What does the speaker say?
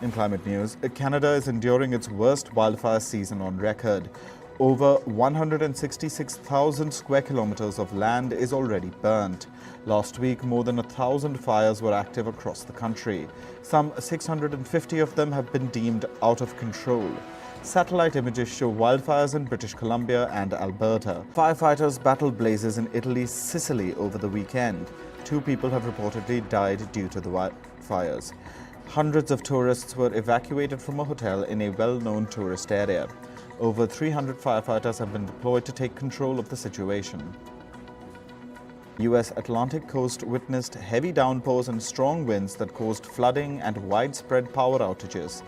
In climate news, Canada is enduring its worst wildfire season on record. Over 166,000 square kilometers of land is already burnt. Last week, more than 1,000 fires were active across the country. Some 650 of them have been deemed out of control. Satellite images show wildfires in British Columbia and Alberta. Firefighters battled blazes in Italy's Sicily over the weekend. 2 people have reportedly died due to the wildfires. Hundreds of tourists were evacuated from a hotel in a well-known tourist area. Over 300 firefighters have been deployed to take control of the situation. U.S. Atlantic coast witnessed heavy downpours and strong winds that caused flooding and widespread power outages.